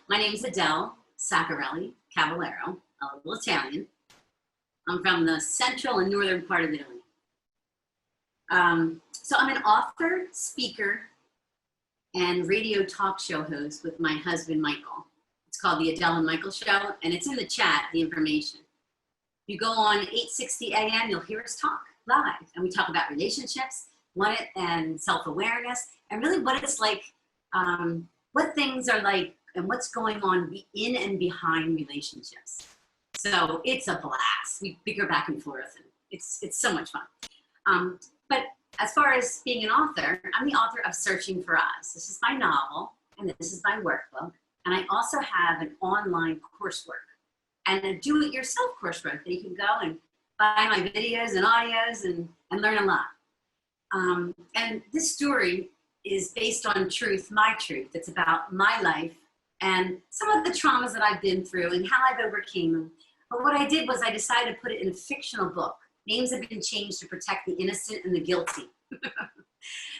My name's Adele Saccarelli, Cavallaro, a little Italian. I'm from the central and northern part of Italy. So I'm an author, speaker, and radio talk show host with my husband, Michael. It's called the Adele and Michael Show, and it's in the chat, the information. You go on 860 AM, you'll hear us talk live, and we talk about relationships, and self-awareness, and really what it's like, what things are like, and what's going on in and behind relationships. So it's a blast. We go back and forth, and it's so much fun. But as far as being an author, I'm the author of Searching for Us. This is my novel, and this is my workbook. And I also have an online coursework and a do-it-yourself coursework that you can go and buy my videos and audios and learn a lot. And this story is based on truth, my truth. It's about my life and some of the traumas that I've been through and how I've overcame them. But what I did was I decided to put it in a fictional book. Names have been changed to protect the innocent and the guilty.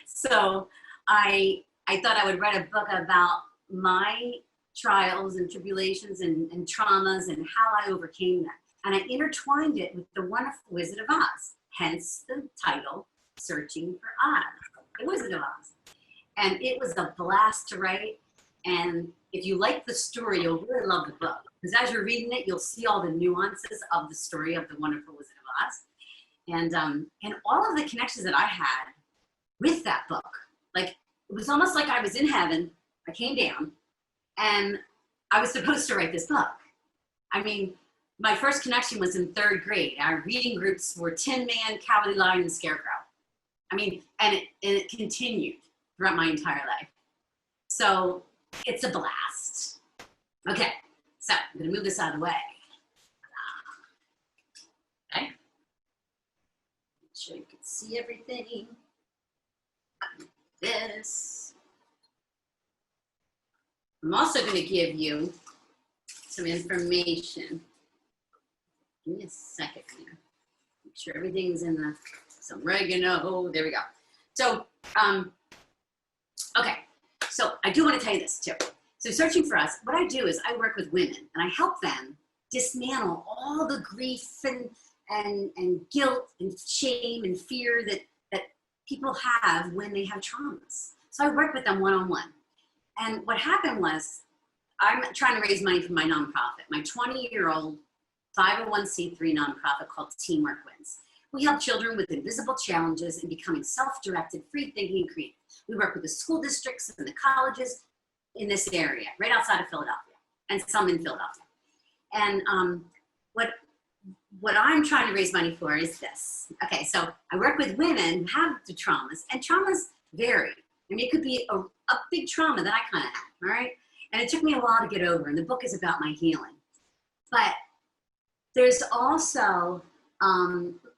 So I thought I would write a book about my trials and tribulations and traumas and how I overcame them. And I intertwined it with the wonderful Wizard of Oz, hence the title, Searching for Oz, the Wizard of Oz. And it was a blast to write. And if you like the story, you'll really love the book. Because as you're reading it, you'll see all the nuances of the story of the wonderful Wizard of Oz. And all of the connections that I had with that book. Like, it was almost like I was in heaven. I came down, and I was supposed to write this book. I mean, my first connection was in 3rd grade. Our reading groups were Tin Man, Cowardly Lion, and Scarecrow. I mean, and it continued throughout my entire life. So it's a blast. Okay, so I'm gonna move this out of the way. Okay. Make sure you can see everything. This. I'm also gonna give you some information. Give me a second here. Make sure everything's in some oregano. There we go. So, okay. So I do want to tell you this too. So Searching for Us, what I do is I work with women and I help them dismantle all the grief and guilt and shame and fear that people have when they have traumas. So I work with them one-on-one. And what happened was, I'm trying to raise money for my nonprofit, my 20-year-old 501c3 nonprofit called Teamwork Wins. We help children with invisible challenges in becoming self-directed, free-thinking, and creative. We work with the school districts and the colleges in this area, right outside of Philadelphia, and some in Philadelphia. And what I'm trying to raise money for is this. Okay, so I work with women who have the traumas, and traumas vary. I mean, it could be a big trauma that I kind of had, all right? And it took me a while to get over, and the book is about my healing. But there's also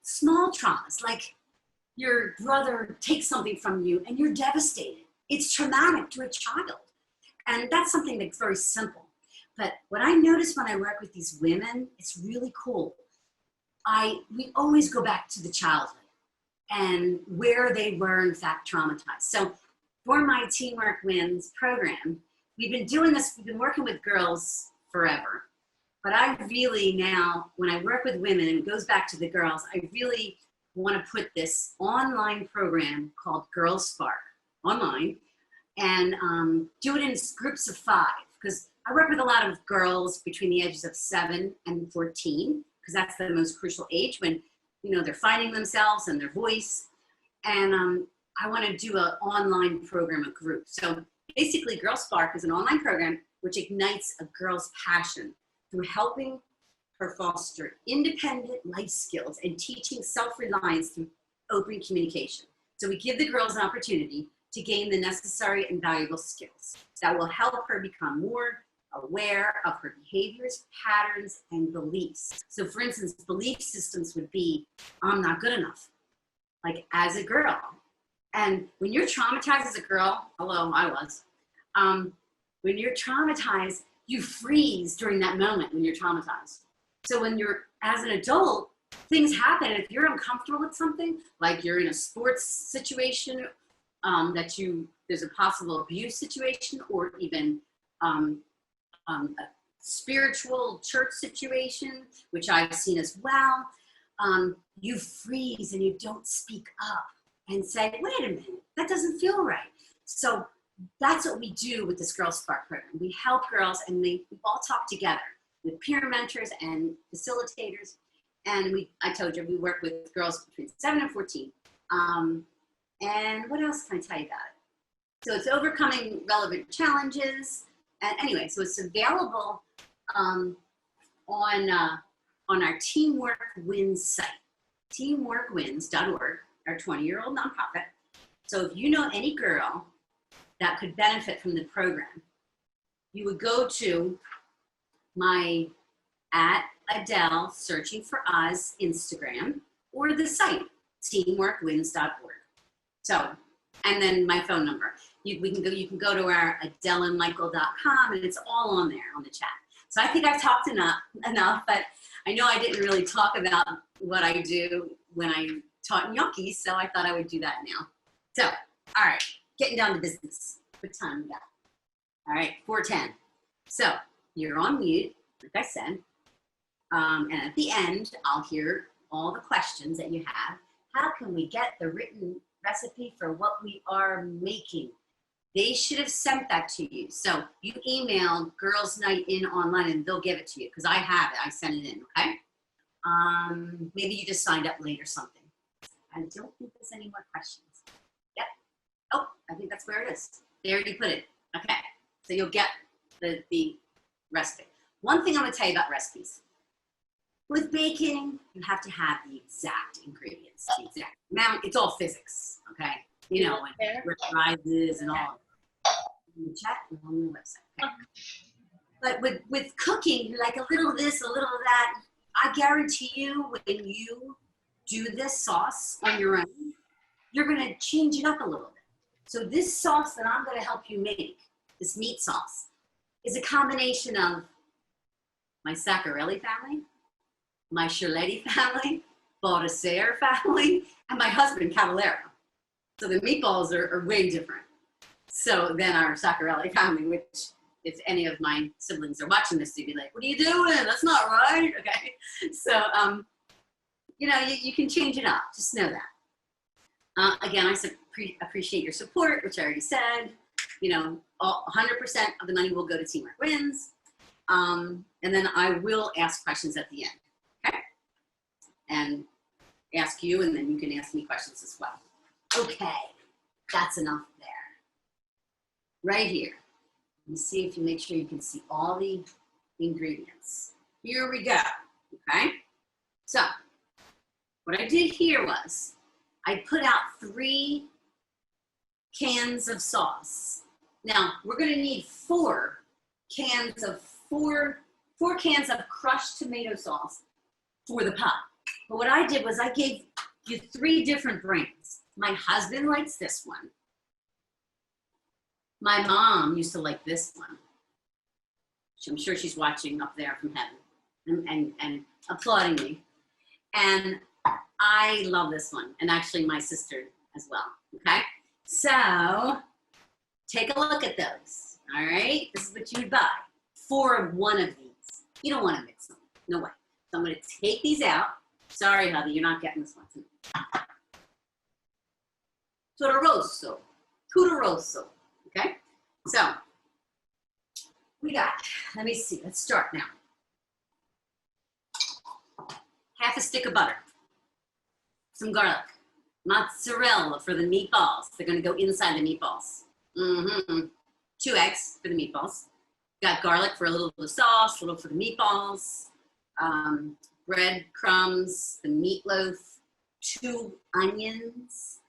small traumas, like your brother takes something from you and you're devastated. It's traumatic to a child. And that's something that's very simple. But what I notice when I work with these women, it's really cool. We always go back to the childhood and where they were in fact traumatized. So for my Teamwork Wins program, we've been doing this, we've been working with girls forever. But I really now, when I work with women, and it goes back to the girls, I really want to put this online program called Girl Spark online and do it in groups of 5. Because I work with a lot of girls between the ages of 7 and 14, because that's the most crucial age when, you know, they're finding themselves and their voice. And I want to do an online program, a group. So basically, Girl Spark is an online program which ignites a girl's passion through helping her foster independent life skills and teaching self-reliance through open communication. So we give the girls an opportunity to gain the necessary and valuable skills that will help her become more aware of her behaviors, patterns, and beliefs. So for instance, belief systems would be, I'm not good enough, like as a girl. And when you're traumatized as a girl, although I was, when you're traumatized, you freeze during that moment when you're traumatized. So when you're, as an adult, things happen. If you're uncomfortable with something, like you're in a sports situation, there's a possible abuse situation, or even a spiritual church situation, which I've seen as well. You freeze and you don't speak up and say, wait a minute, that doesn't feel right. So that's what we do with this Girl Spark program. We help girls, and we all talk together with peer mentors and facilitators. And I told you, we work with girls between 7 and 14. And what else can I tell you about it? So it's overcoming relevant challenges. And anyway, so it's available on our Teamwork Wins site, teamworkwins.org, our 20-year-old nonprofit. So if you know any girl that could benefit from the program, you would go to my @Adele Searching for Oz Instagram, or the site, teamworkwins.org. So, and then my phone number. You can go to our AdeleandMichael.com, and it's all on there on the chat. So I think I've talked enough, but I know I didn't really talk about what I do when I taught gnocchi, so I thought I would do that now. So, all right, getting down to business. What time we got? All right, 4:10. So you're on mute, like I said. And at the end, I'll hear all the questions that you have. How can we get the written recipe for what we are making? They should have sent that to you. So you email Girls Night In online and they'll give it to you, because I have it. I sent it in, okay? Maybe you just signed up late or something. I don't think there's any more questions. Yep. Oh, I think that's where it is. There you put it. Okay. So you'll get the recipe. One thing I'm going to tell you about recipes. With baking, you have to have the exact ingredients, the exact amount. It's all physics, okay? You know, and rises and all. In the chat and on the website. Okay? But with cooking, like a little of this, a little of that, I guarantee you, when you do this sauce on your own, you're going to change it up a little bit. So this sauce that I'm going to help you make, this meat sauce, is a combination of my Saccarelli family, my Saccarelli family, Baldassare family, and my husband, Cavallaro. So the meatballs are way different. So then our Saccarelli family, which if any of my siblings are watching this, they'd be like, what are you doing? That's not right, okay? So, you know, you can change it up, just know that. Again, I appreciate your support, which I already said. You know, 100% of the money will go to Teamwork Wins. And then I will ask questions at the end, okay? And ask you, and then you can ask me questions as well. Okay, that's enough there. Right here. Let me see if you make sure you can see all the ingredients. Here we go, okay? So, what I did here was, I put out 3 cans of sauce. Now, we're gonna need 4 cans of crushed tomato sauce for the pot. But what I did was I gave you 3 different brands. My husband likes this one. My mom used to like this one. I'm sure she's watching up there from heaven and applauding me. And I love this one, and actually my sister as well, okay? So take a look at those, all right? This is what you would buy. 4 of one of these. You don't want to mix them, no way. So I'm going to take these out. Sorry, hubby, you're not getting this one tonight. Tutoroso, okay? So, we got, let me see, let's start now. Half a stick of butter, some garlic, mozzarella for the meatballs. They're gonna go inside the meatballs. 2 eggs for the meatballs. Got garlic for a little of the sauce, a little for the meatballs. Bread crumbs, the meatloaf, 2 onions,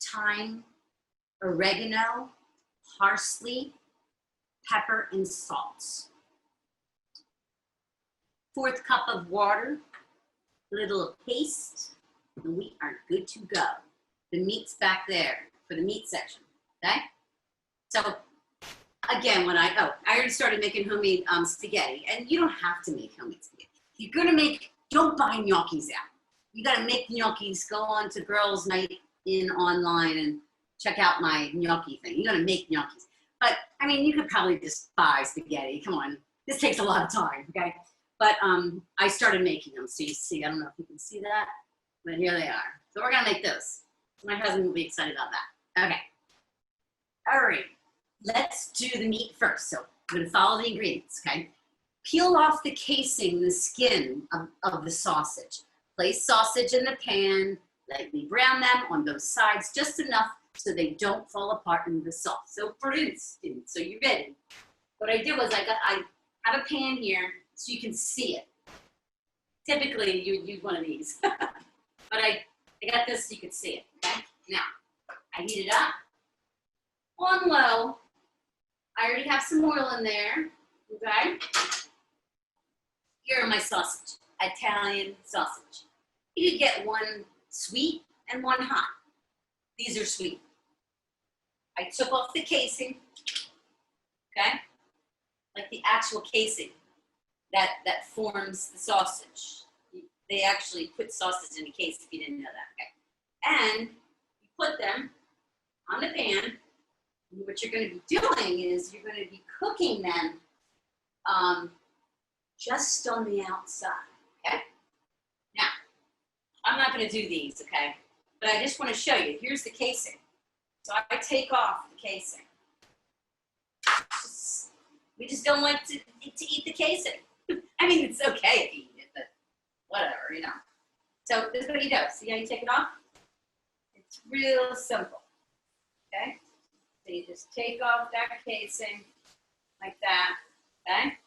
thyme, oregano, parsley, pepper, and salt. 4th cup of water, a little paste, and we are good to go. The meat's back there for the meat section, okay? So again, I already started making homemade spaghetti, and you don't have to make homemade spaghetti. If you're gonna make, don't buy gnocchis out. You gotta make gnocchis, go on to Girls Night In online and check out my gnocchi thing. You gotta make gnocchis. But I mean, you could probably just buy spaghetti. Come on, this takes a lot of time, okay? But I started making them, so you see, I don't know if you can see that, but here they are. So we're gonna make those. My husband will be excited about that. Okay, all right, let's do the meat first. So I'm gonna follow the ingredients, okay? Peel off the casing, the skin of the sausage. Place sausage in the pan, lightly brown them on both sides, just enough so they don't fall apart in the sauce. So for instance, so you're ready. What I did was I have a pan here so you can see it. Typically you would use one of these, but I got this so you can see it, okay? Now, I heat it up on low. I already have some oil in there, okay? Here are my sausage, Italian sausage. You could get one sweet and one hot. These are sweet. I took off the casing, okay? Like the actual casing that forms the sausage. They actually put sausage in a case if you didn't know that, okay? And you put them on the pan. And what you're gonna be doing is you're gonna be cooking them just on the outside, okay? Now, I'm not gonna do these, okay? But I just wanna show you, here's the casing. So I take off the casing. We just don't like to eat the casing. I mean, it's okay if you eat it, but whatever, you know. So this is what you do. See how you take it off? It's real simple, okay? So you just take off that casing like that, okay?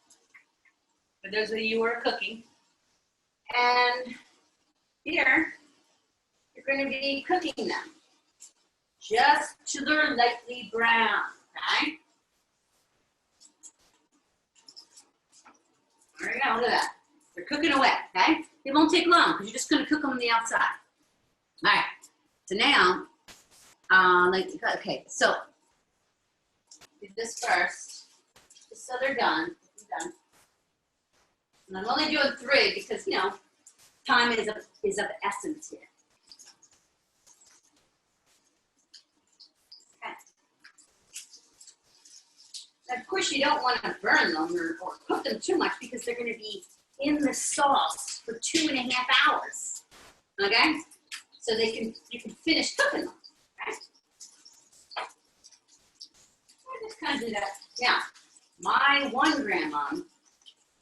For those of you who are cooking. And here, you're going to be cooking them just to they're lightly brown, okay? There you go, look at that. They're cooking away, okay? It won't take long because you're just going to cook them on the outside. All right, so now, okay, so do this first, just so they're done. Done. And I'm only doing 3 because, you know, time is of essence here. Okay. Now, of course, you don't want to burn them or cook them too much because they're going to be in the sauce for 2.5 hours. Okay? So you can finish cooking them. Okay? I just kind of do that. Now, my one grandma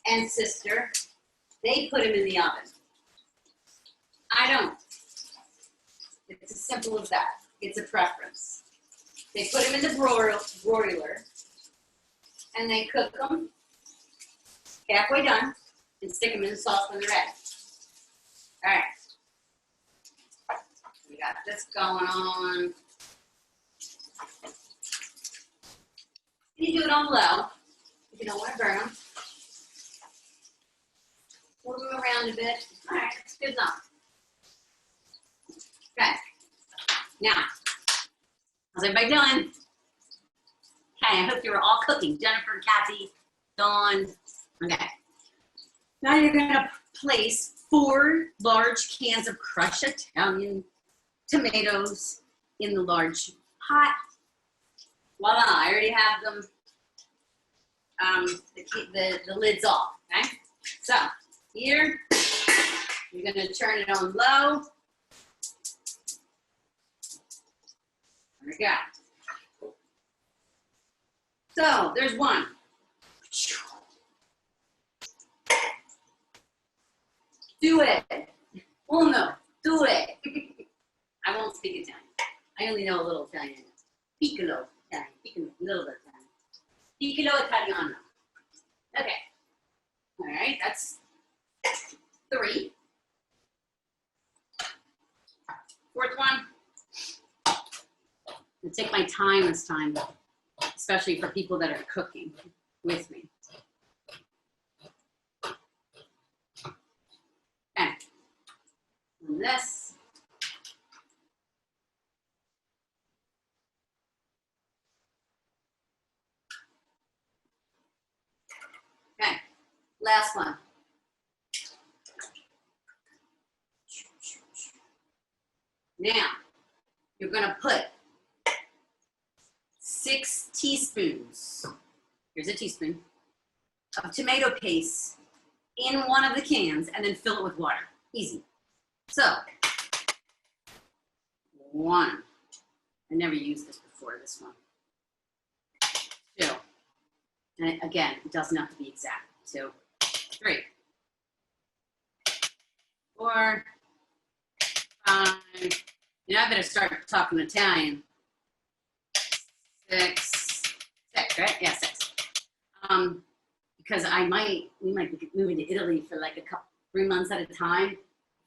and sister, they put them in the oven. I don't. It's as simple as that. It's a preference. They put them in the broiler and they cook them halfway done and stick them in the sauce when they're ready. All right. We got this going on. You do it on low if you don't want to burn them. Move them around a bit. All right, that's good enough. Okay. Now, how's everybody doing? Okay, I hope you were all cooking. Jennifer, Kathy, Dawn. Okay. Now you're going to place 4 large cans of crushed Italian tomatoes in the large pot. Voila, I already have them, the lid's off, okay? So, here, you're gonna turn it on low. There we go. So, there's one. Do it. Uno, do it. I won't speak Italian. I only know a little Italian. Piccolo Italian, piccolo, a little bit Italian. Piccolo Italiano. Okay. All right, that's 3. 4th one. I'll take my time this time, especially for people that are cooking with me. Okay. And this. Okay, last one. Now, you're gonna put 6 teaspoons here's a teaspoon of tomato paste in one of the cans and then fill it with water. Easy. So, 1. I never used this before, this one. 2. And again, it doesn't have to be exact. 2, 3, 4, 5. You know, I better start talking Italian. 6, right? Yeah, 6. Because we might be moving to Italy for like 3 months at a time.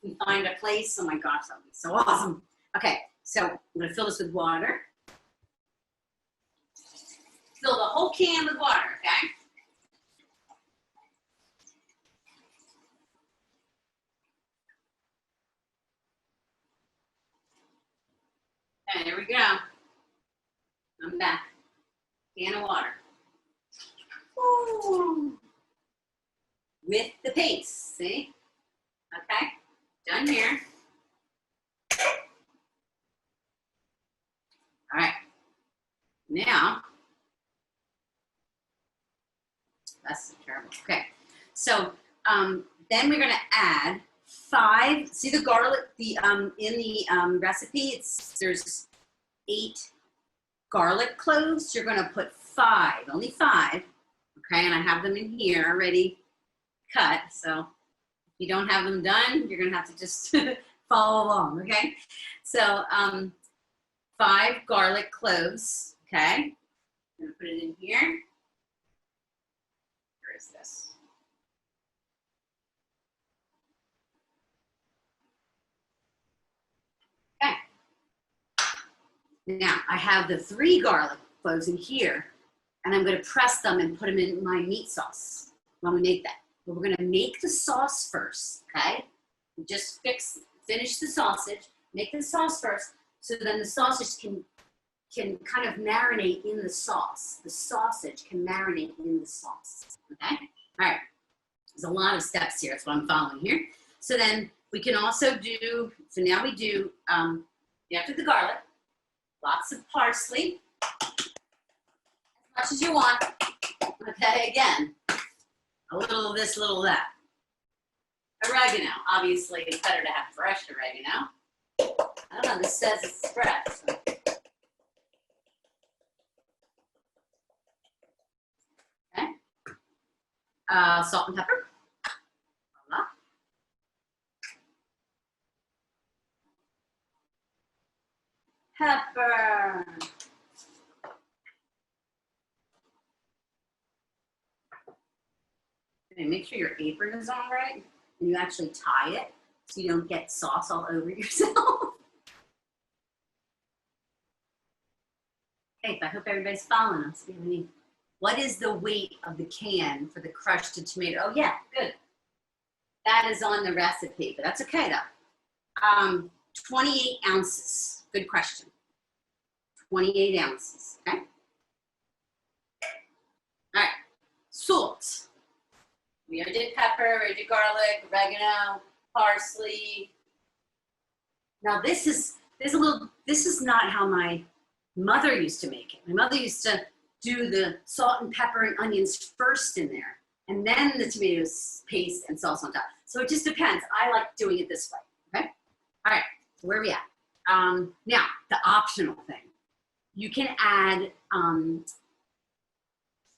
We find a place. Oh my gosh, that would be so awesome. Okay, so I'm gonna fill this with water. Fill the whole can with water, okay? Okay, there we go. I'm back. Can of water. Ooh. With the paste, see? Okay, done here. All right, now, that's terrible. Okay, so then we're gonna add 5, see the garlic, in the recipe, there's 8 garlic cloves. You're gonna put 5, only 5, okay, and I have them in here already cut, so if you don't have them done, you're gonna have to just follow along, okay? So 5 garlic cloves, okay? I'm gonna put it in here. Where is this? Okay. Now I have the 3 garlic cloves in here, and I'm gonna press them and put them in my meat sauce when we make that. But we're gonna make the sauce first, okay? We just finish the sausage, make the sauce first, so then the sausage can kind of marinate in the sauce. The sausage can marinate in the sauce, okay? All right, there's a lot of steps here, that's what I'm following here. So then we can also do, so now we do, after the garlic, lots of parsley, as much as you want, okay, again, a little of this, a little of that. Oregano, obviously it's better to have fresh oregano. I don't know, this says it's fresh. So. Okay. Salt and pepper. Voila. Pepper. Okay, make sure your apron is on right and you actually tie it so you don't get sauce all over yourself. Okay, I hope everybody's following us. What is the weight of the can for the crushed tomato? Oh yeah, good. That is on the recipe, but that's okay though. 28 ounces, good question. 28 ounces, okay? All right, salt. We already did pepper, we did garlic, oregano, parsley. Now this is not how my mother used to make it. My mother used to do the salt and pepper and onions first in there, and then the tomatoes paste and sauce on top. So it just depends. I like doing it this way, okay? All right, so where are we at? Now, the optional thing. You can add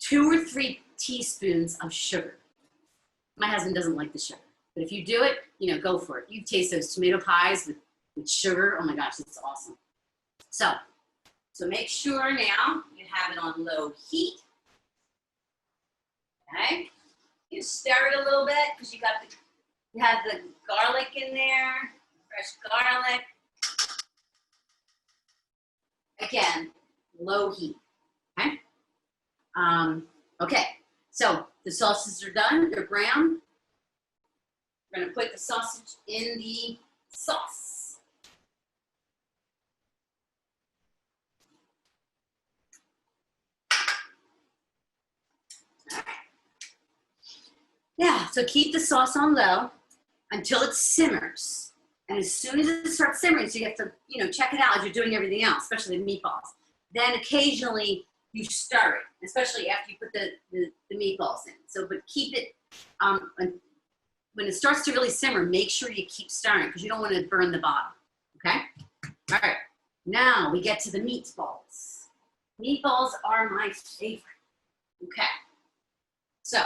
2 or 3 teaspoons of sugar. My husband doesn't like the sugar, but if you do it, you know, go for it. You taste those tomato pies with sugar. Oh my gosh, it's awesome. So make sure now you have it on low heat. Okay, you stir it a little bit because you have the garlic in there, fresh garlic. Again, low heat. Okay. Okay. So the sausages are done. They're brown. We're gonna put the sausage in the sauce. Yeah, so keep the sauce on low until it simmers. And as soon as it starts simmering, so you have to, you know, check it out as you're doing everything else, especially the meatballs. Then occasionally you stir it, especially after you put the meatballs in. So, but keep it, when it starts to really simmer, make sure you keep stirring because you don't want to burn the bottom, okay? All right, now we get to the meatballs. Meatballs are my favorite, okay? So,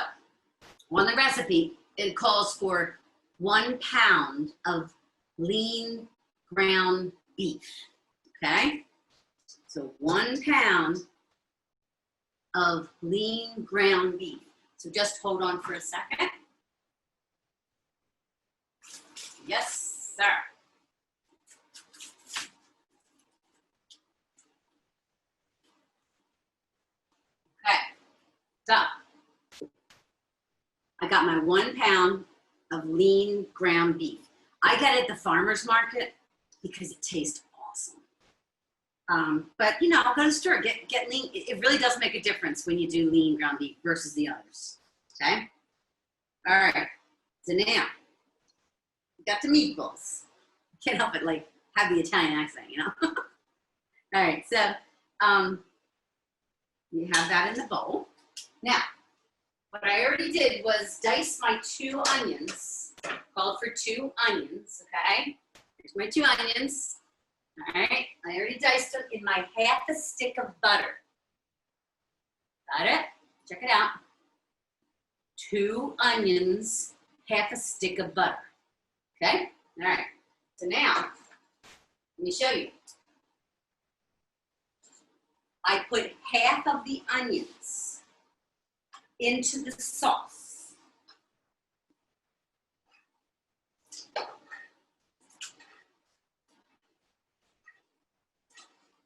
on the recipe, it calls for 1 pound of lean ground beef, okay? So 1 pound of lean ground beef. So just hold on for a second. Yes, sir. Okay, done. I got my 1 pound of lean ground beef. I get it at the farmer's market because it tastes awesome. But you know, I'll go to the store, get lean. It really does make a difference when you do lean ground beef versus the others, okay? All right, so now, we got the meatballs. Can't help it, like, have the Italian accent, you know? All right, so you have that in the bowl. Now, what I already did was dice my 2 onions. Called for 2 onions, okay? Here's my 2 onions. All right, I already diced them in my 1/2 stick of butter. Got it? Check it out. 2 onions, 1/2 stick of butter. Okay? All right. So now, let me show you. I put 1/2 of the onions into the sauce.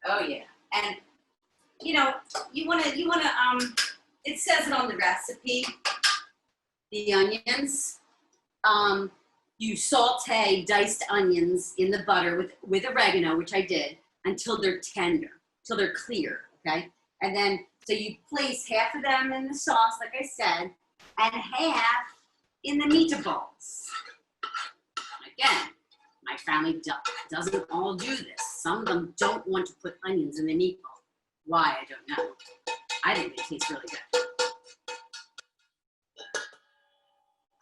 Oh yeah, and you know, you wanna, it says it on the recipe, the onions. You saute diced onions in the butter with oregano, which I did, until they're tender, until they're clear, okay? And then, so you place 1/2 of them in the sauce, like I said, and 1/2 in the meatballs. Again, my family doesn't all do this. Some of them don't want to put onions in the meatball. Why, I don't know. I think they taste really good.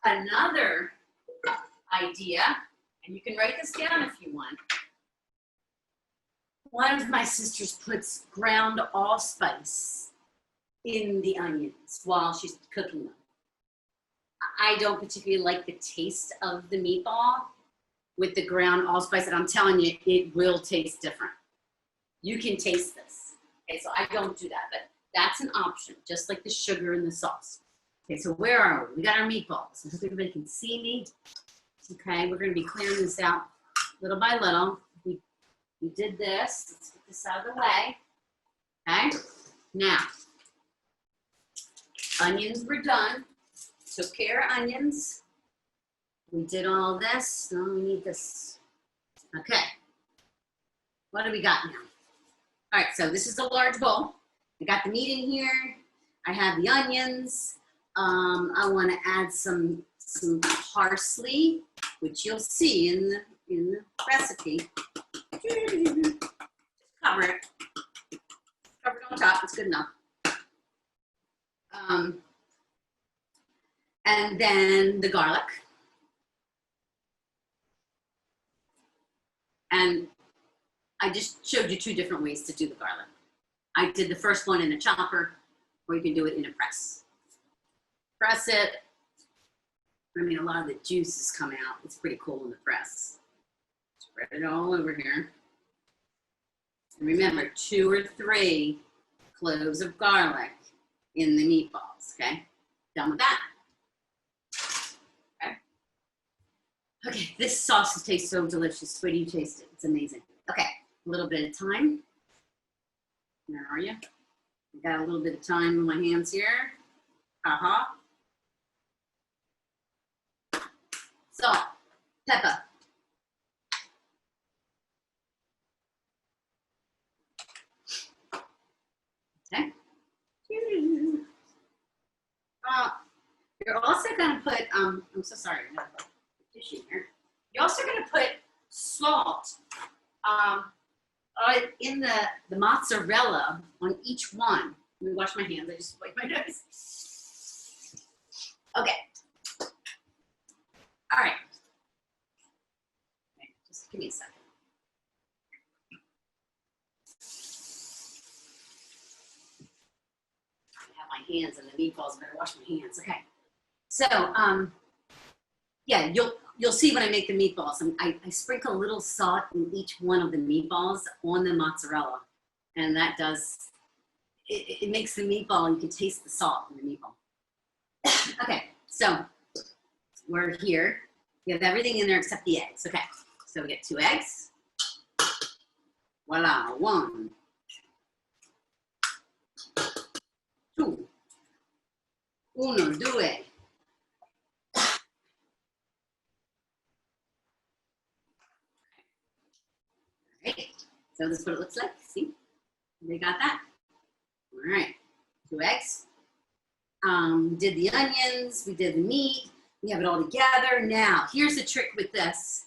Another idea, and you can write this down if you want. One of my sisters puts ground allspice in the onions while she's cooking them. I don't particularly like the taste of the meatball with the ground allspice, and I'm telling you, it will taste different. You can taste this. Okay, so I don't do that, but that's an option, just like the sugar in the sauce. Okay, so where are we? We got our meatballs. I hope everybody can see me. Okay, we're gonna be clearing this out little by little. We did this. Let's get this out of the way. Okay, now, onions were done. Took care of onions. We did all this. Now we need this. Okay, what do we got now? All right, so this is a large bowl. I got the meat in here. I have the onions. I want to add some parsley, which you'll see in the recipe. Cover it. Cover it on top. It's good enough. And then the garlic. And I just showed you 2 different ways to do the garlic. I did the first one in a chopper, or you can do it in a press. Press it. I mean, a lot of the juices come out. It's pretty cool in the press. Spread it all over here. And remember, 2 or 3 cloves of garlic in the meatballs, okay? Done with that. Okay. Okay, this sauce tastes so delicious. Wait till you taste it. It's amazing. Okay, a little bit of thyme. Where are you? I got a little bit of thyme in my hands here. Ha-ha. Salt, pepper. Okay. You're also going to put, I'm so sorry, I got a tissue here. You're also going to put salt in the mozzarella on each one. Let me wash my hands. I just wiped my nose. Okay. All right. Okay, just give me a second. I have my hands and the meatballs. I better wash my hands. Okay. So, yeah, you'll see when I make the meatballs. I sprinkle a little salt in each one of the meatballs on the mozzarella, and that does. It makes the meatball, you can taste the salt in the meatball. Okay, so we're here. We have everything in there except the eggs. Okay, so we get 2 eggs. Voila, 1, 2, 1, 2. Right, so this is what it looks like. See, they got that. All right, 2 eggs. Did the onions, we did the meat, we have it all together. Now, here's the trick with this,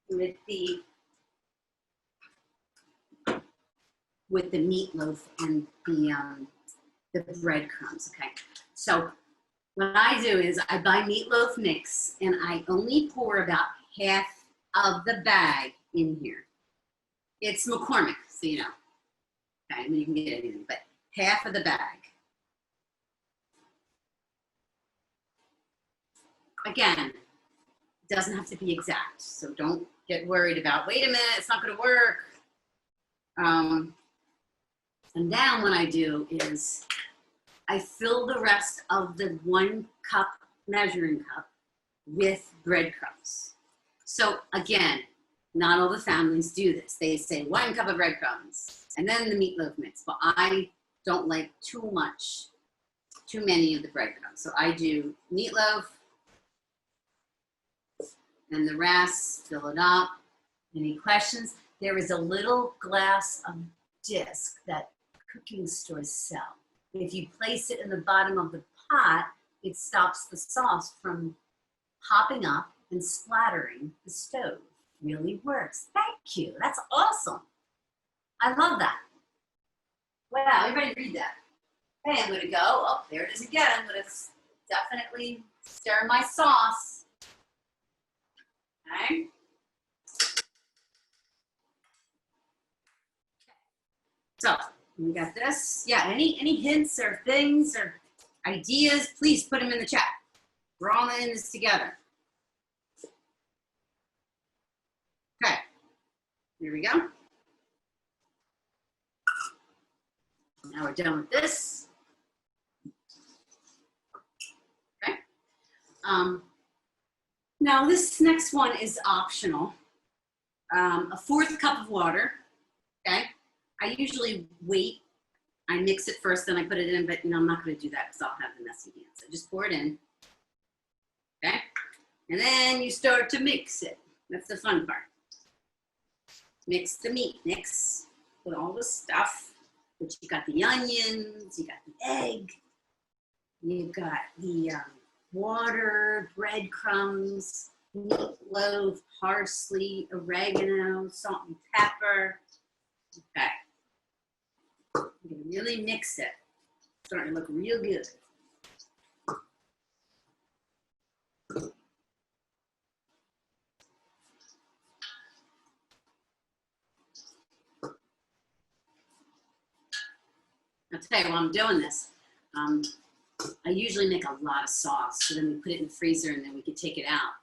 with the meatloaf and the breadcrumbs, okay? So what I do is I buy meatloaf mix and I only pour about half of the bag in here. It's McCormick, so you know. Okay, I mean, you can get anything, but half of the bag. Again, it doesn't have to be exact, so don't get worried about, wait a minute, it's not gonna work. And then what I do is I fill the rest of the 1 cup measuring cup with breadcrumbs. So again, not all the families do this. They say 1 cup of breadcrumbs and then the meatloaf mix, but I don't like too many of the breadcrumbs. So I do meatloaf, and the rest, fill it up. Any questions? There is a little glass of disc that cooking stores sell. If you place it in the bottom of the pot, it stops the sauce from popping up and splattering the stove. Really works. Thank you. That's awesome. I love that. Wow, everybody read that. Okay, I'm gonna go. Oh, there it is again. I'm gonna definitely stir my sauce. Okay. So we got this. Yeah, any hints or things or ideas, please put them in the chat. We're all in this together. Okay, here we go. Now we're done with this. Okay. Now this next one is optional. A 4th cup of water, okay? I usually wait. I mix it first, then I put it in, but I'm not gonna do that because I'll have the messy hands. So just pour it in, okay? And then you start to mix it. That's the fun part. Mix the meat, mix with all the stuff. But you got the onions, you got the egg, you got the water, breadcrumbs, meatloaf, parsley, oregano, salt and pepper. Okay. I'm gonna really mix it. It's starting to look real good. I'll tell you while I'm doing this, I usually make a lot of sauce, so then we put it in the freezer and then we can take it out.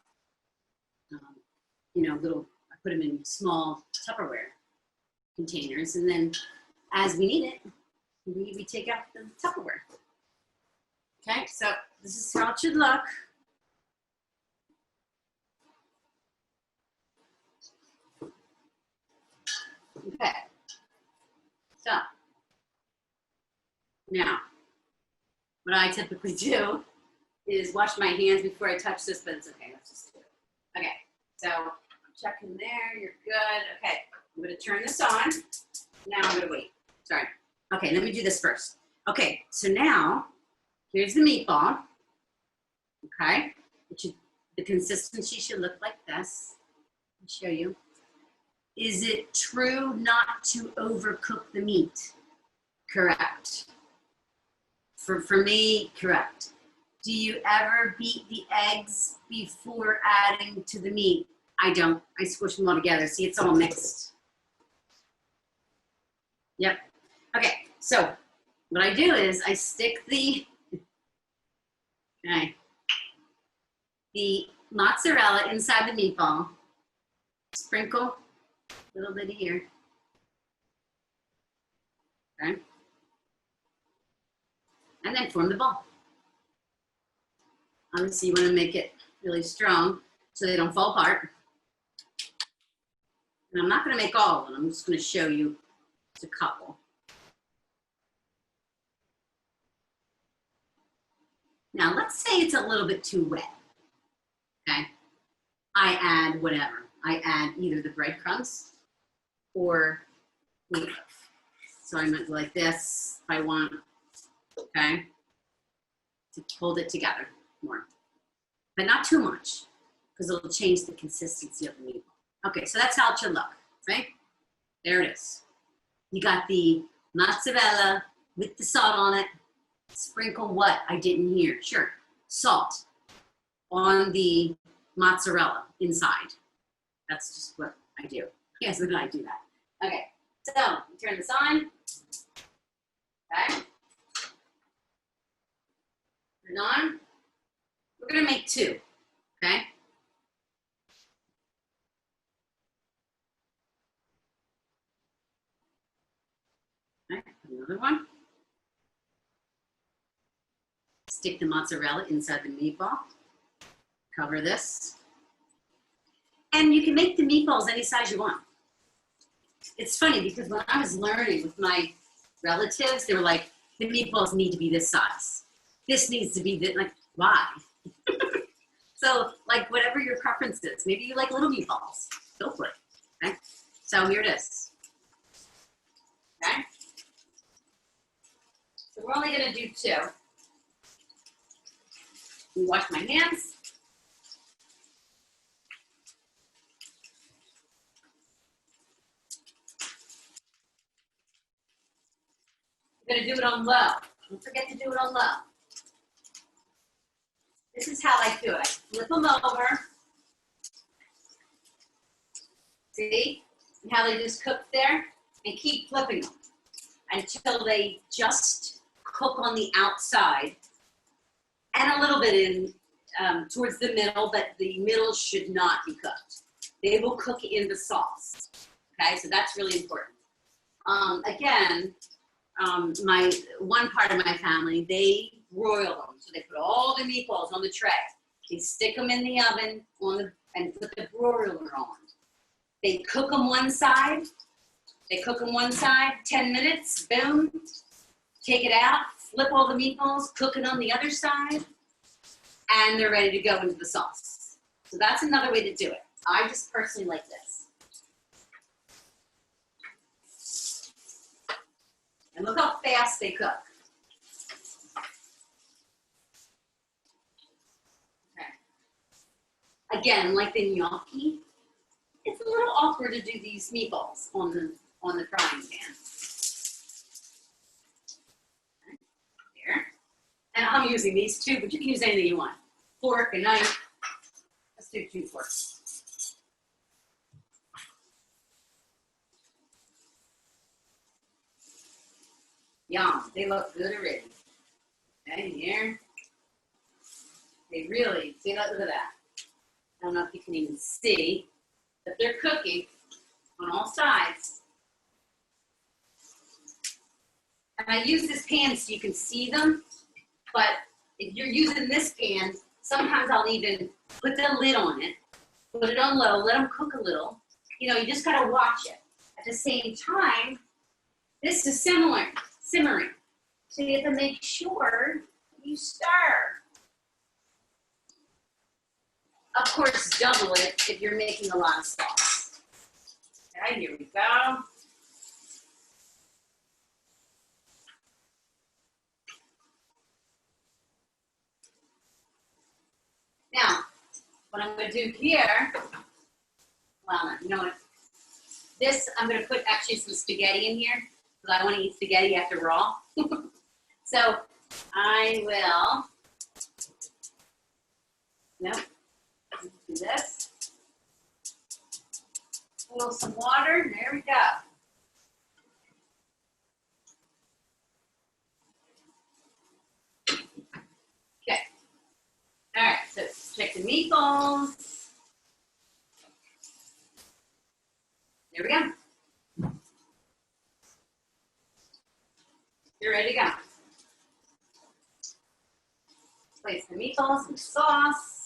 You know, I put them in small Tupperware containers, and then as we need it, we take out the Tupperware. Okay, so this is how it should look. Okay, so now what I typically do is wash my hands before I touch this, but it's okay, let's just do it. Okay, so check in there, you're good. Okay, I'm gonna turn this on. Now I'm gonna wait, sorry. Okay, let me do this first. Okay, so now, here's the meatball, okay? The consistency should look like this. I'll show you. Is it true not to overcook the meat? Correct. For me, correct. Do you ever beat the eggs before adding to the meat? I don't. I squish them all together. See, it's all mixed. Yep. Okay, so what I do is I stick the mozzarella inside the meatball, sprinkle a little bit here, okay, and then form the ball. Obviously, you want to make it really strong so they don't fall apart. And I'm not going to make all of them. I'm just going to show you just a couple. Now, let's say it's a little bit too wet, okay? I add whatever. I add either the breadcrumbs or meat loaf. So I might go like this if I want, okay, to hold it together more. But not too much, because it'll change the consistency of the meatball. Okay, so that's how it should look, right? There it is. You got the mozzarella with the salt on it. Sprinkle what? I didn't hear. Sure. Salt on the mozzarella inside. That's just what I do. Yes, when I do that. Okay, so turn this on. Okay. Turn on. We're going to make two. Okay. Okay, another one. Stick the mozzarella inside the meatball. Cover this. And you can make the meatballs any size you want. It's funny because when I was learning with my relatives, they were like, the meatballs need to be this size. This needs to be this, like, why? So, like, whatever your preference is. Maybe you like little meatballs. Go for it. Okay? So here it is. Okay? So we're only going to do two. Wash my hands. I'm going to do it on low. Don't forget to do it on low. This is how I do it. I flip them over. See? And how they just cook there? And keep flipping them until they just cook on the outside. And a little bit in towards the middle, but the middle should not be cooked. They will cook in the sauce. Okay, so that's really important. Again, my one part of my family, they broil them. So they put all the meatballs on the tray. They stick them in the oven and put the broiler on. They cook them one side. They cook them one side, 10 minutes, boom. Take it out, flip all the meatballs, cook it on the other side, and they're ready to go into the sauce. So that's another way to do it. I just personally like this. And look how fast they cook. Okay. Again, like the gnocchi, it's a little awkward to do these meatballs on the frying pan. Here. And I'm using these two, but you can use anything you want. Fork, a knife. Let's do 2 forks. Yum, they look good already. Okay, here. They really, see, look at that. I don't know if you can even see, but they're cooking on all sides. And I use this pan so you can see them, but if you're using this pan, sometimes I'll even put the lid on it, put it on low, let them cook a little. You know, you just gotta watch it. At the same time, this is simmering. So you have to make sure you stir. Of course, double it if you're making a lot of sauce. Okay, here we go. Now, what I'm going to do here, well, you know what? This, I'm going to put actually some spaghetti in here because I want to eat spaghetti after raw. So I will, nope, do this. Boil some water, and there we go. Okay. All right, so check the meatballs. There we go. You're ready to go. Place the meatballs in the sauce.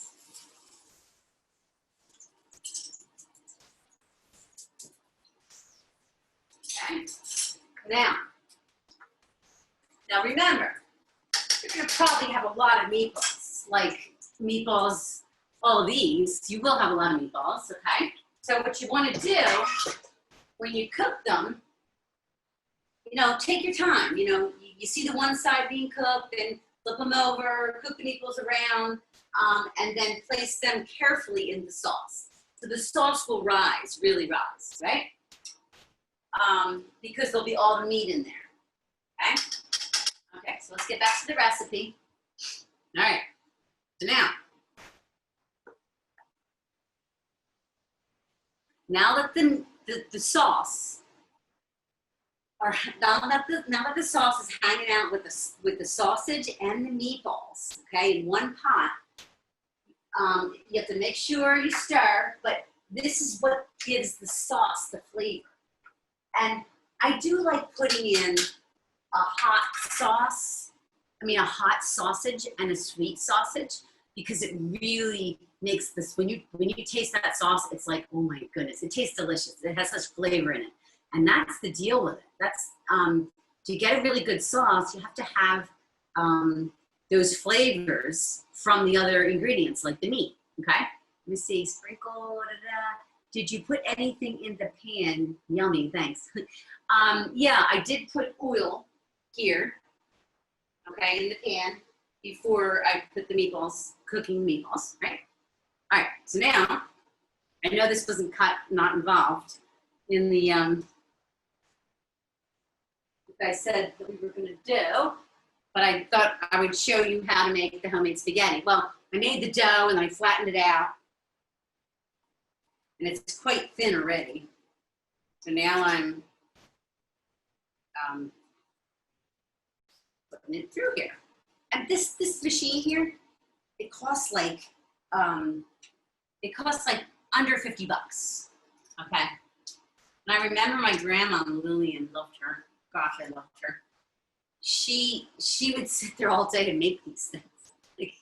Okay. Now remember, you're going to probably have a lot of meatballs, like meatballs, all of these. You will have a lot of meatballs, okay? So what you want to do when you cook them, you know, take your time. You know, you see the one side being cooked and flip them over, cook the meatballs around, and then place them carefully in the sauce. So the sauce will rise, really rise, right? Because there'll be all the meat in there, okay? Okay, so let's get back to the recipe. All right, so now that the sauce, now that the sauce is hanging out with the sausage and the meatballs, okay, in one pot, you have to make sure you stir, but this is what gives the sauce the flavor. And I do like putting in a hot sausage and a sweet sausage, because it really makes this, when you taste that sauce, it's like, oh my goodness, it tastes delicious. It has such flavor in it. And that's the deal with it. That's, to get a really good sauce, you have to have those flavors from the other ingredients, like the meat, okay? Let me see, sprinkle, da-da. Did you put anything in the pan? Yummy, thanks. Yeah, I did put oil here, okay, in the pan before I put the meatballs, cooking meatballs, right? All right, so now, I know this wasn't not involved in the, like I said that we were gonna do, but I thought I would show you how to make the homemade spaghetti. Well, I made the dough and I flattened it out, and it's quite thin already. So now I'm putting it through here. And this machine here, it costs like under 50 bucks. Okay. And I remember my grandma Lillian, loved her. Gosh, I loved her. She would sit there all day and make these things. Like,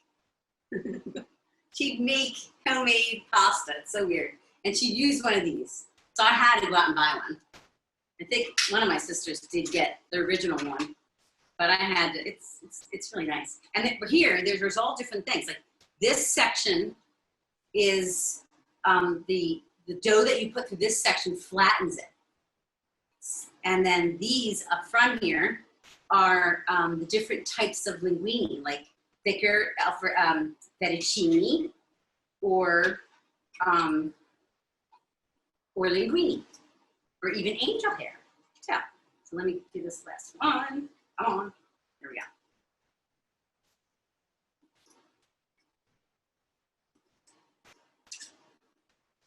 she'd make homemade pasta. It's so weird. And she'd use one of these. So I had to go out and buy one. I think one of my sisters did get the original one, but I had to, it's really nice. And then here, there's all different things. Like this section is the dough that you put through this section flattens it. And then these up front here are the different types of linguine, like thicker fettuccine or linguine, or even angel hair. Yeah. So let me do this last one. Come on. There we go.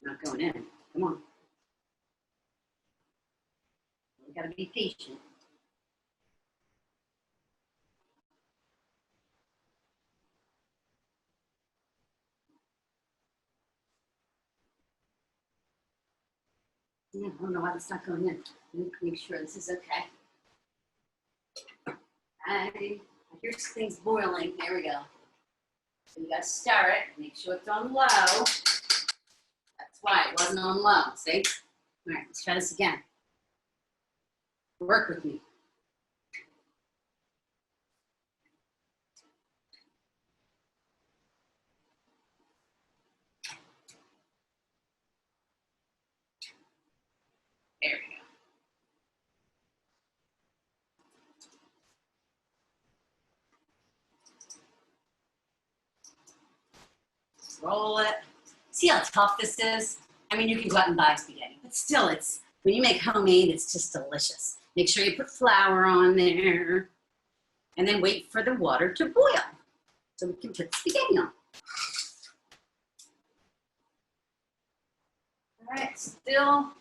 Not going in. Come on. We gotta be patient. I don't know why it's not going in. Let me make sure this is okay. I hear things boiling. There we go. So you gotta stir it. Make sure it's on low. That's why it wasn't on low. See? All right, let's try this again. Work with me. There we go. Roll it. See how tough this is? I mean, you can go out and buy spaghetti, but still, it's, when you make homemade, it's just delicious. Make sure you put flour on there. and then wait for the water to boil so we can put the spaghetti on. All right, still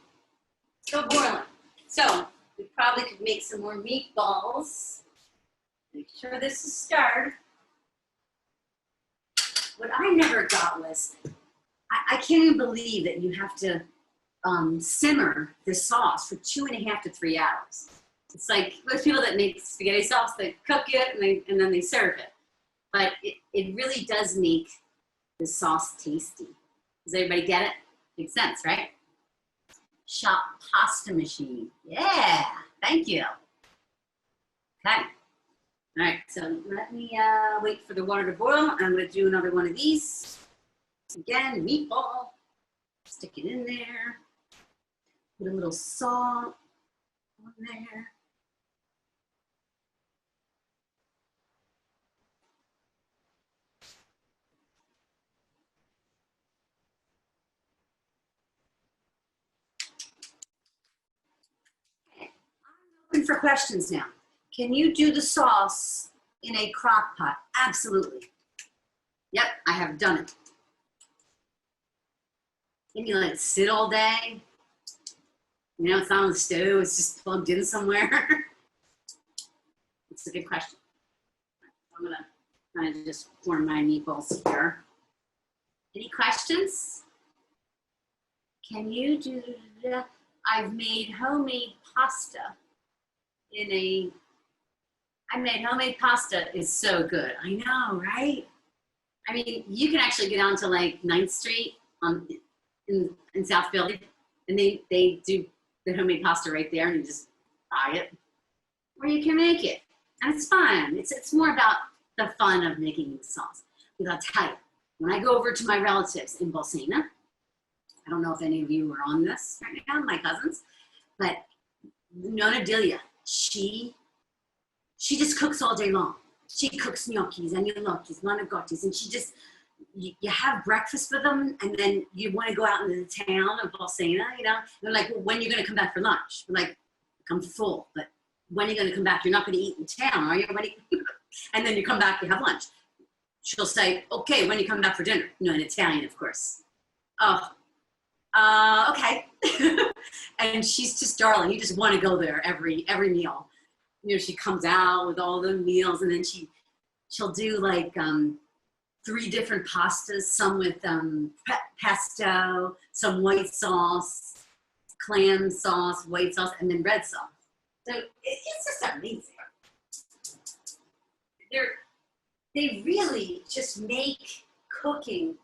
boiling. So we probably could make some more meatballs. Make sure this is stirred. What I never got was, I can't even believe that you have to simmer the sauce for 2.5 to 3 hours. It's like most people that make spaghetti sauce, they cook it and then they serve it. But it really does make the sauce tasty. Does everybody get it? Makes sense, right? Shop pasta machine. Yeah, thank you. Okay. All right, so let me wait for the water to boil. I'm gonna do another one of these. Again, meatball. Stick it in there. Put a little salt on there. Okay. I'm open for questions now. Can you do the sauce in a crock pot? Absolutely. Yep, I have done it. Can you let it sit all day? You know, it's not on the stove, it's just plugged in somewhere. It's a good question. I'm gonna kind of just form my meatballs here. Any questions? Can you do, I've made homemade pasta homemade pasta is so good. I know, right? I mean, you can actually get down to like 9th Street in South Philly, and they do the homemade pasta right there, and you just buy it. Or you can make it, and it's fun. It's more about the fun of making the sauce. Because I'll tell you, when I go over to my relatives in Bolsena, I don't know if any of you are on this right now, my cousins, but Nona Delia, she just cooks all day long. She cooks gnocchis and gnocchis, manigotis, and she just, you have breakfast with them, and then you want to go out into the town of Bolsena, you know? They're like, well, when are you going to come back for lunch? We're like, I'm full, but when are you going to come back? You're not going to eat in town, are you? And then you come back, you have lunch. She'll say, okay, when are you coming back for dinner? You know, in Italian, of course. Oh, okay. And she's just darling. You just want to go there every meal. You know, she comes out with all the meals, and then she'll do like 3 different pastas, some with pesto, some white sauce, clam sauce, white sauce, and then red sauce. So it's just amazing. They really just make cooking,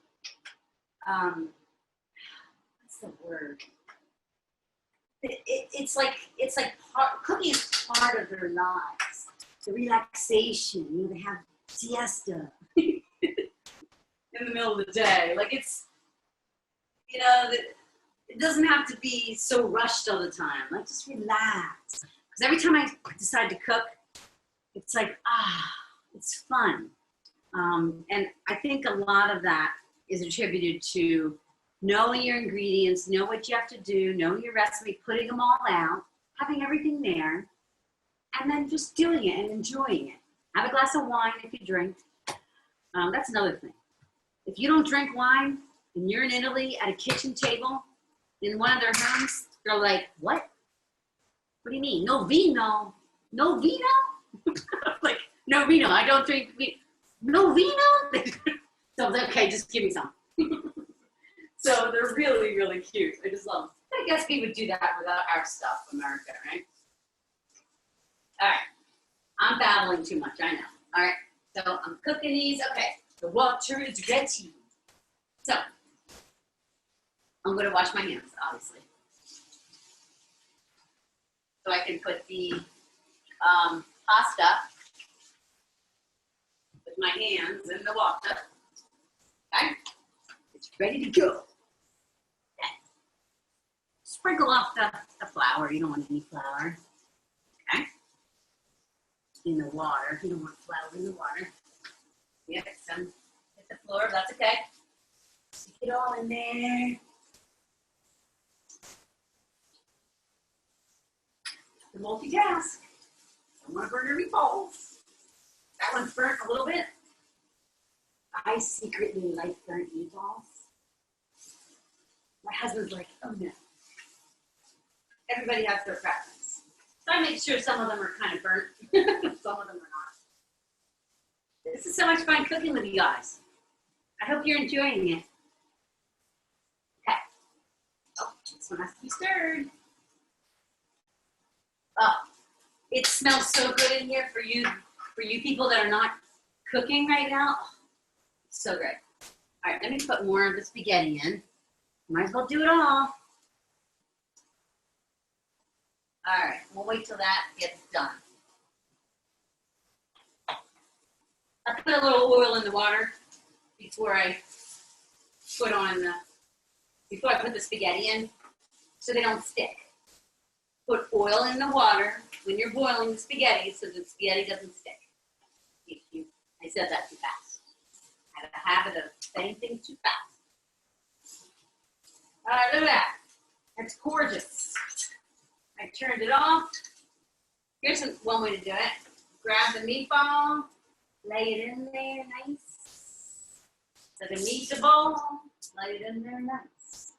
what's the word? It's like cooking is part of their lives. The relaxation, you know, they have siesta in the middle of the day. Like it's, you know, it doesn't have to be so rushed all the time. Like just relax. Because every time I decide to cook, it's like, it's fun. And I think a lot of that is attributed to knowing your ingredients, know what you have to do, knowing your recipe, putting them all out, having everything there, and then just doing it and enjoying it. Have a glass of wine if you drink. That's another thing. If you don't drink wine and you're in Italy at a kitchen table in one of their homes, they're like, what? What do you mean? No vino? No vino? Like, no vino, I don't drink vino. No vino? So okay, just give me some. So they're really, really cute. I just love them. I guess we would do that without our stuff, America, right? All right. I'm babbling too much, I know. All right. So I'm cooking these. Okay. The water is ready. So I'm going to wash my hands, obviously. So I can put the pasta with my hands in the water. Okay. It's ready to go. Okay. Sprinkle off the flour. You don't want any flour. Okay. In the water. You don't want flour in the water. Yeah, some hit the floor. That's okay. Stick it all in there. The multitask. Don't want to burn your meatballs. That one's burnt a little bit. I secretly like burnt meatballs. My husband's like, oh no. Everybody has their preference. So I make sure some of them are kind of burnt. Some of them are not. This is so much fun cooking with you guys. I hope you're enjoying it. Okay. Oh, this one has to be stirred. Oh, it smells so good in here for you people that are not cooking right now. Oh, so great. All right, let me put more of the spaghetti in. Might as well do it all. All right, we'll wait till that gets done. I put a little oil in the water before I put the spaghetti in, so they don't stick. Put oil in the water when you're boiling the spaghetti so the spaghetti doesn't stick. I said that too fast. I have a habit of saying things too fast. All right, look at that. That's gorgeous. I turned it off. Here's one way to do it. Grab the meatball, lay it in there nice. So the meatball, lay it in there nice.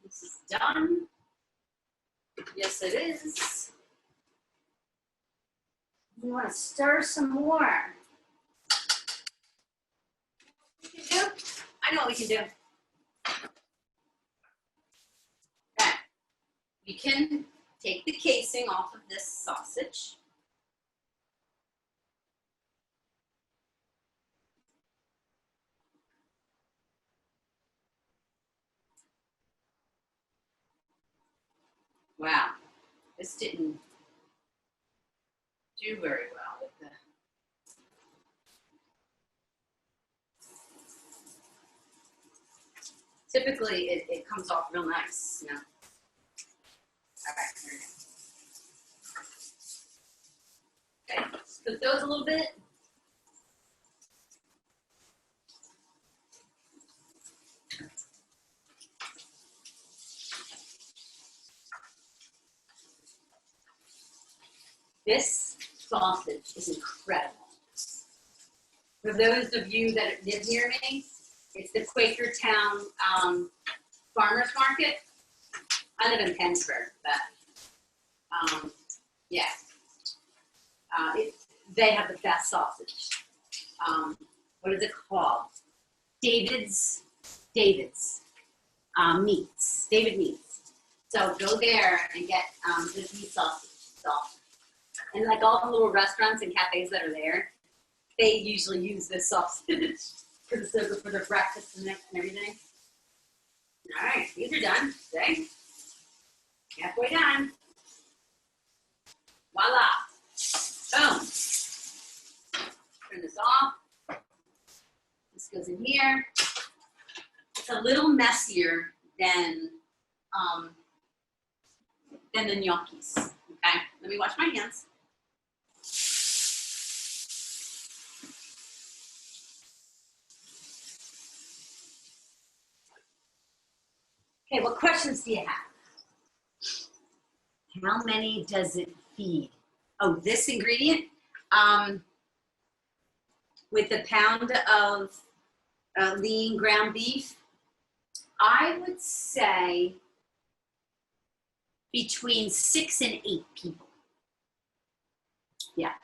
This is done. Yes, it is. You want to stir some more. We can do? I know what we can do. Okay. We can take the casing off of this sausage. Wow, this didn't do very well with the. Typically, it comes off real nice, you know. All right, here we go. Okay, let's cook those a little bit. This sausage is incredible. For those of you that live near me, it's the Quakertown Farmers Market. I live in Pennsburg, but yeah. They have the best sausage. What is it called? David's Meats. David Meats. So go there and get this meat sausage. And like all the little restaurants and cafes that are there, they usually use this sausage because it's so good for their breakfast and everything. All right, these are done. Okay, halfway done. Voila. Boom. Turn this off. This goes in here. It's a little messier than the gnocchis. Okay, let me wash my hands. Okay, what questions do you have? How many does it feed? Oh, this ingredient, with a pound of lean ground beef, I would say between 6 and 8 people. Yeah,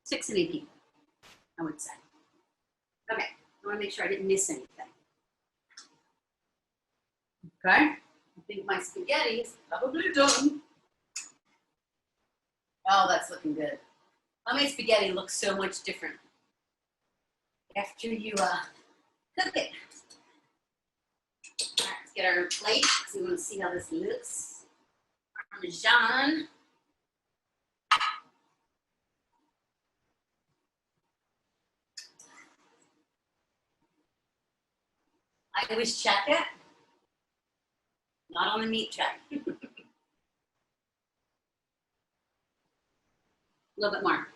6 and 8 people, I would say. Okay, I want to make sure I didn't miss anything. Okay, I think my spaghetti is probably done. Oh, that's looking good. Homemade spaghetti looks so much different after you cook it. All right, let's get our plate because we want to see how this looks. Parmesan. I always check it. Not on the meat check. A little bit more.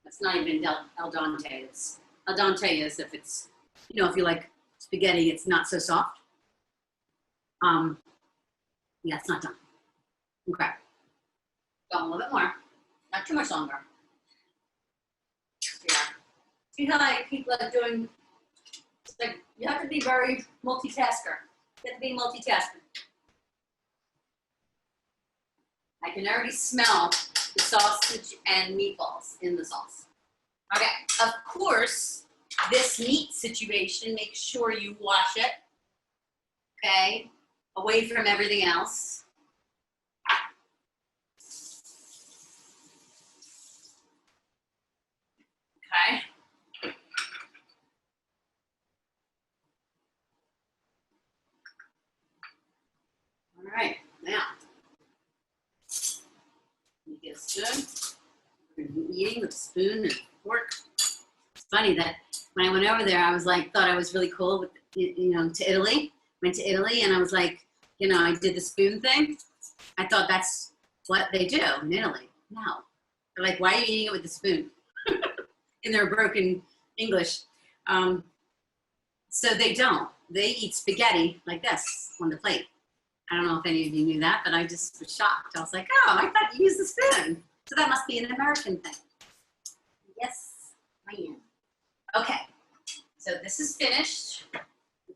That's not even al dente. It's al dente is if it's, you know, if you like spaghetti, it's not so soft. Yeah, it's not done. Okay. Go a little bit more. Not too much longer. Yeah. See how like people are doing, like, you have to be very multitasker. You have to be multitasking. I can already smell the sausage and meatballs in the sauce. Okay, of course, this meat situation, make sure you wash it, okay, away from everything else. Okay. All right, now, you get a spoon. We're gonna be eating with a spoon and fork. It's funny that when I went over there, I was like, thought I was really cool with, you know, to Italy. Went to Italy and I was like, you know, I did the spoon thing. I thought that's what they do in Italy. No. They're like, why are you eating it with the spoon? In their broken English. So they don't. They eat spaghetti like this on the plate. I don't know if any of you knew that, but I just was shocked. I was like, oh, I thought you used the spoon. So that must be an American thing. Yes, I am. Okay, so this is finished.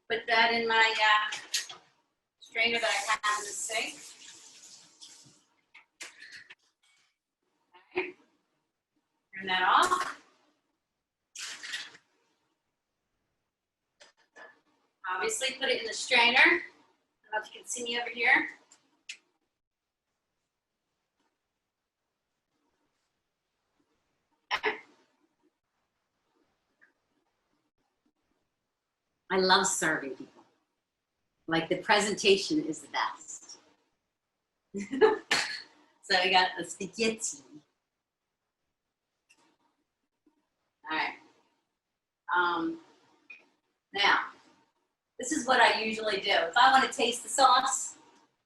Put that in my strainer that I have in the sink. Okay. Turn that off. Obviously, put it in the strainer. I don't know if you can see me over here. Okay. I love serving people. Like the presentation is the best. So I got a spaghetti. All right. Now, this is what I usually do. If I want to taste the sauce,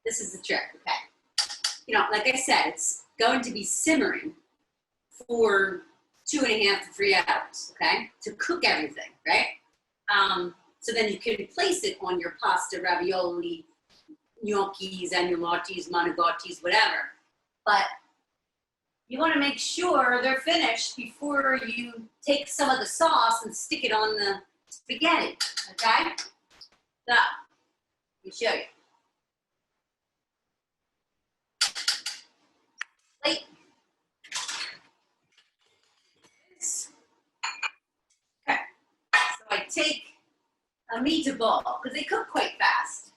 this is the trick, okay? You know, like I said, it's going to be simmering for 2.5 to 3 hours, okay? To cook everything, right? So then you can place it on your pasta, ravioli, gnocchis, agnolottis, manigattis, whatever. But you want to make sure they're finished before you take some of the sauce and stick it on the spaghetti, okay? So, let me show you. Plate. Okay, so I take a meatball, because they cook quite fast.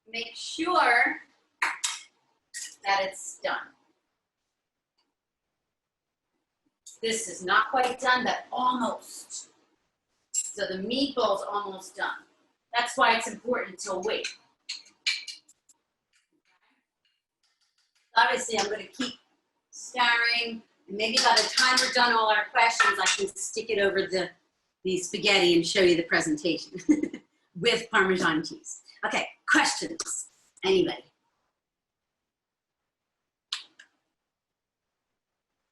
Make sure that it's done. This is not quite done, but almost. So the meatball's almost done. That's why it's important to wait. Obviously, I'm going to keep stirring. And maybe by the time we're done all our questions, I can stick it over the spaghetti and show you the presentation with Parmesan cheese. Okay, questions? Anybody?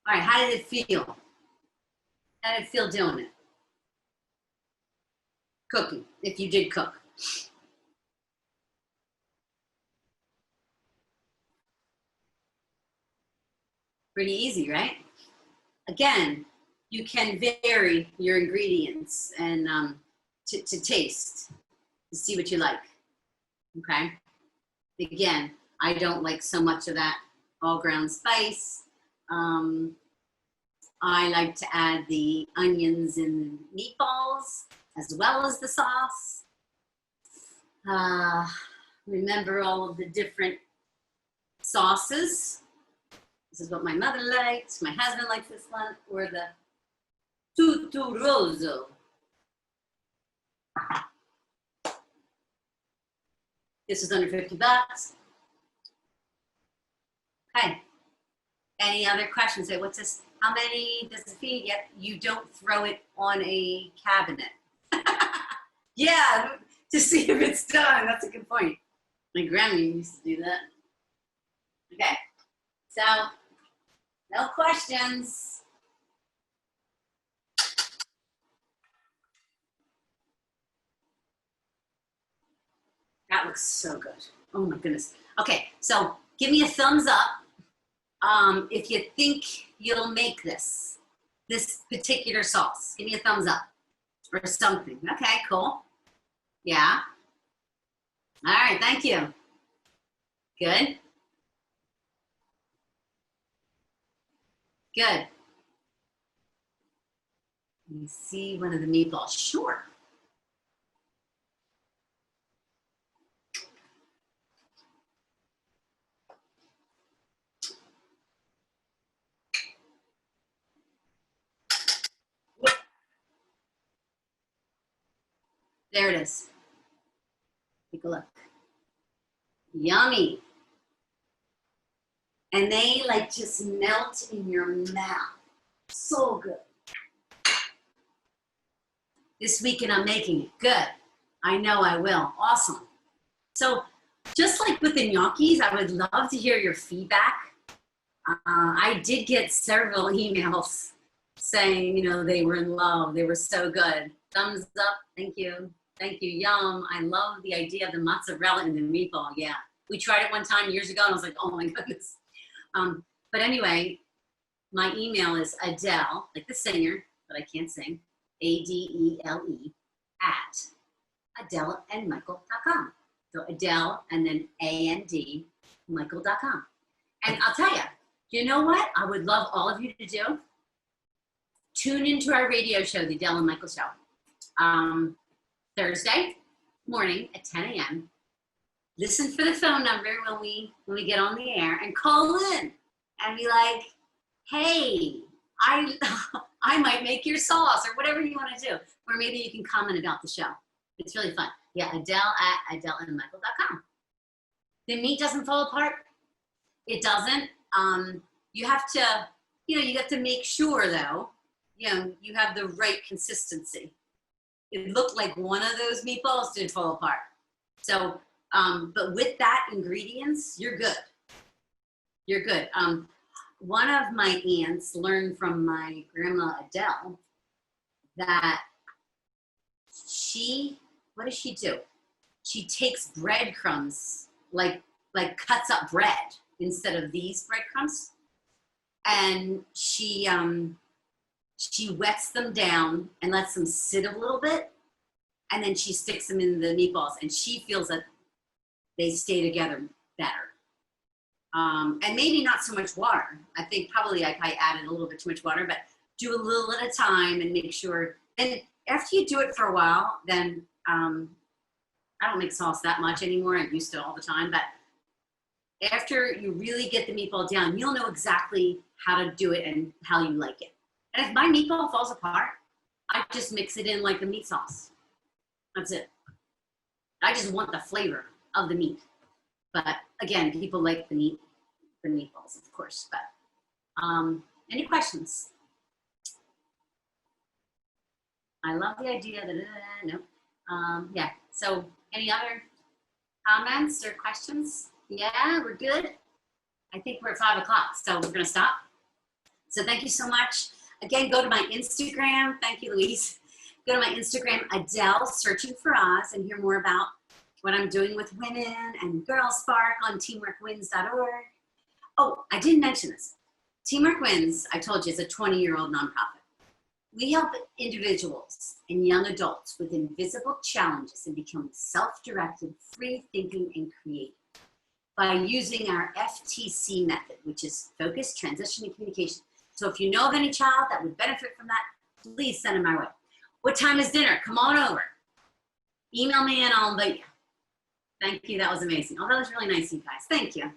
All right, how did it feel? How did it feel doing it? Cooking, if you did cook. Pretty easy, right? Again, you can vary your ingredients and to taste, to see what you like, okay? Again, I don't like so much of that all ground spice. I like to add the onions and meatballs as well as the sauce. Remember all of the different sauces. This is what my mother likes. My husband likes this one, or the tutto rosso. This is under 50 bucks. Okay. Any other questions? Say, what's this? How many does it feed? Yet you don't throw it on a cabinet. Yeah, to see if it's done. That's a good point. My grandma used to do that. Okay. So, no questions. That looks so good. Oh my goodness. Okay, so give me a thumbs up if you think you'll make this. this particular sauce? Give me a thumbs up or something. Okay, cool. Yeah. All right, thank you. Good. Good. Let me see one of the meatballs. Sure. There it is. Take a look. Yummy. And they like just melt in your mouth. So good. This weekend I'm making it. Good. I know I will. Awesome. So just like with the gnocchis, I would love to hear your feedback. I did get several emails saying, you know, they were in love. They were so good. Thumbs up. Thank you. Thank you. Yum. I love the idea of the mozzarella and the meatball. Yeah. We tried it one time years ago and I was like, oh my goodness. But anyway, my email is Adele, like the singer, but I can't sing, Adele at AdeleandMichael.com. So Adele and then A-N-D, Michael.com. And I'll tell you, you know what I would love all of you to do? Tune into our radio show, the Adele and Michael Show. Thursday morning at 10 a.m. Listen for the phone number when we get on the air and call in and be like, hey, I might make your sauce or whatever you want to do. Or maybe you can comment about the show. It's really fun. Yeah, Adele at AdeleandMichael.com. The meat doesn't fall apart. It doesn't. You have to, you have to make sure though, you have the right consistency. It looked like one of those meatballs did fall apart. So, but with that ingredients, you're good. You're good. One of my aunts learned from my grandma Adele that what does she do? She takes breadcrumbs, like cuts up bread instead of these breadcrumbs, and she wets them down and lets them sit a little bit, and then she sticks them in the meatballs, and she feels that they stay together better. And maybe not so much water. I think probably I added a little bit too much water, but do a little at a time and make sure. And after you do it for a while, then I don't make sauce that much anymore. I used to all the time, but after you really get the meatball down, you'll know exactly how to do it and how you like it. And if my meatball falls apart, I just mix it in like the meat sauce. That's it. I just want the flavor of the meat. But again, people like the meatballs, of course. But any questions? I love the idea that, no. Yeah, so any other comments or questions? Yeah, we're good. I think we're at 5 o'clock, so we're gonna stop. So thank you so much. Again, go to my Instagram. Thank you, Louise. Go to my Instagram, Adele, Searching for Oz, and hear more about what I'm doing with women and Girls Spark on teamworkwins.org. Oh, I didn't mention this. Teamwork Wins, I told you, is a 20-year-old nonprofit. We help individuals and young adults with invisible challenges in becoming self-directed, free-thinking, and creative by using our FTC method, which is focus, transition, and communication. So if you know of any child that would benefit from that, please send them our way. What time is dinner? Come on over. Email me and I'll invite you. Thank you. That was amazing. Oh, that was really nice, you guys. Thank you.